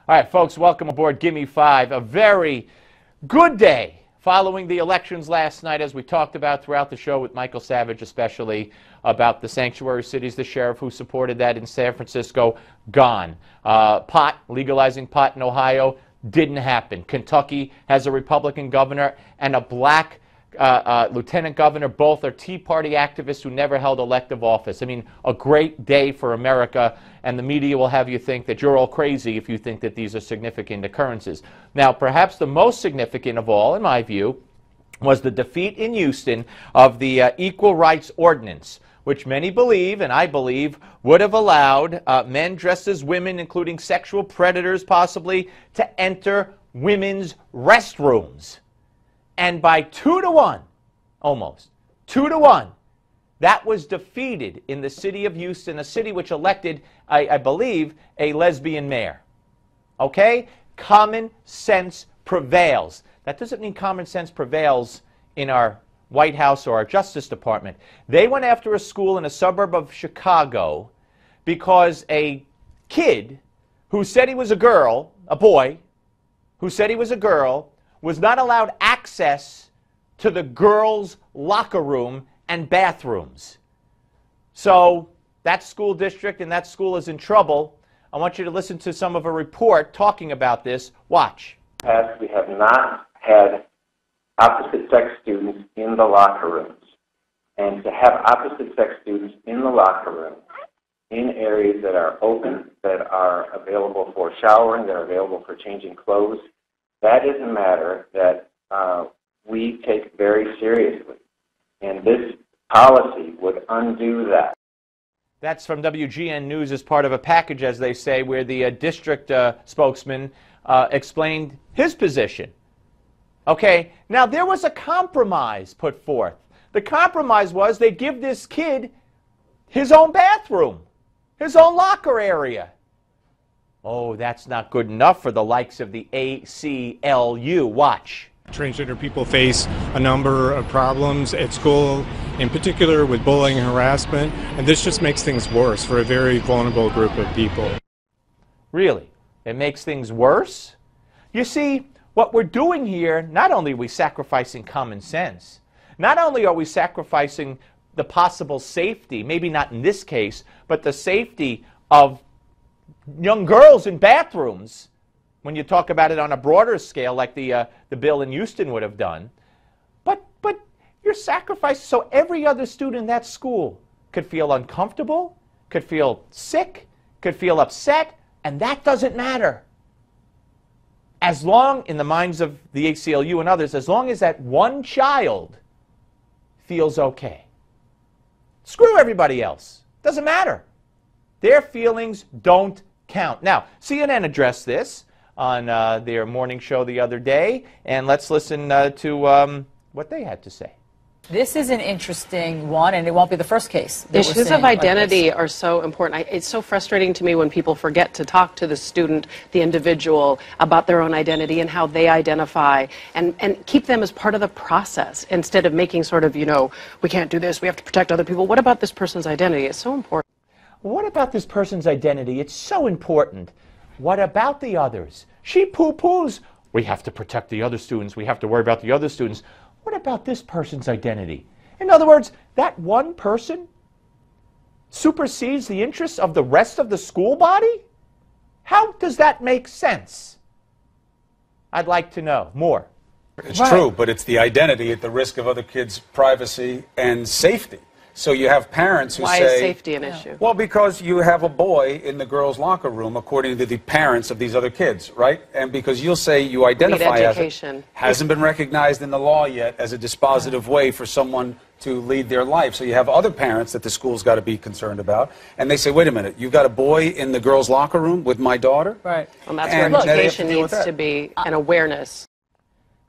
All right, folks, welcome aboard Gimme 5. A very good day following the elections last night, as we talked about throughout the show with Michael Savage, especially about the sanctuary cities, the sheriff who supported that in San Francisco, gone. Legalizing pot in Ohio, didn't happen. Kentucky has a Republican governor and a black lieutenant governor. Both are Tea Party activists who never held elective office. I mean, a great day for America, and the media will have you think that you're all crazy if you think that these are significant occurrences. Now, perhaps the most significant of all, in my view, was the defeat in Houston of the Equal Rights Ordinance, which many believe, and I believe, would have allowed men dressed as women, including sexual predators possibly, to enter women's restrooms. And by 2-1, almost, 2-1, that was defeated in the city of Houston, a city which elected, I believe, a lesbian mayor. Okay? Common sense prevails. That doesn't mean common sense prevails in our White House or our Justice Department. They went after a school in a suburb of Chicago because a kid who said he was a girl, a boy, who said he was a girl, was not allowed access to the girls' locker room and bathrooms. So that school district and that school is in trouble. I want you to listen to some of a report talking about this. Watch. We have not had opposite-sex students in the locker rooms. And to have opposite-sex students in the locker room, in areas that are open, that are available for showering, that are available for changing clothes, that is a matter that we take very seriously. And this policy would undo that. That's from WGN News as part of a package, as they say, where the district spokesman explained his position. Okay, now there was a compromise put forth. The compromise was they give this kid his own bathroom, his own locker area. Oh, that's not good enough for the likes of the ACLU. Watch. Transgender people face a number of problems at school, in particular with bullying and harassment, and this just makes things worse for a very vulnerable group of people. Really? It makes things worse? You see, what we're doing here, not only are we sacrificing common sense, not only are we sacrificing the possible safety, maybe not in this case, but the safety of young girls in bathrooms, when you talk about it on a broader scale like the bill in Houston would have done, but you're sacrificing so every other student in that school could feel uncomfortable, could feel sick, could feel upset, and that doesn't matter. As long, in the minds of the ACLU and others, as long as that one child feels okay. Screw everybody else. Doesn't matter. Their feelings don't count. Now, CNN addressed this on their morning show the other day, and let's listen to what they had to say. This is an interesting one, and it won't be the first case. Issues of identity are so important. It's so frustrating to me when people forget to talk to the student, the individual, about their own identity and how they identify, and keep them as part of the process instead of making sort of, you know, we can't do this, we have to protect other people. What about this person's identity? It's so important. What about this person's identity? It's so important. What about the others? She poo-poos. We have to protect the other students. We have to worry about the other students. What about this person's identity? In other words, that one person supersedes the interests of the rest of the school body? How does that make sense? I'd like to know more. It's true, but it's the identity at the risk of other kids' privacy and safety. So you have parents who say... Why is safety an issue? Well, because you have a boy in the girls' locker room, according to the parents of these other kids, right? And because you'll say you identify as it, hasn't been recognized in the law yet as a dispositive way for someone to lead their life. So you have other parents that the school's got to be concerned about, and they say, wait a minute, you've got a boy in the girls' locker room with my daughter? Right. Well, that's where education needs to be, an awareness.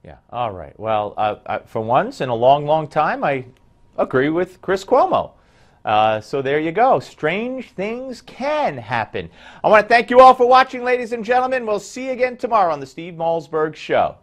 Yeah, all right. Well, for once in a long, long time, I agree with Chris Cuomo. So there you go. Strange things can happen. I want to thank you all for watching, ladies and gentlemen. We'll see you again tomorrow on the Steve Malzberg Show.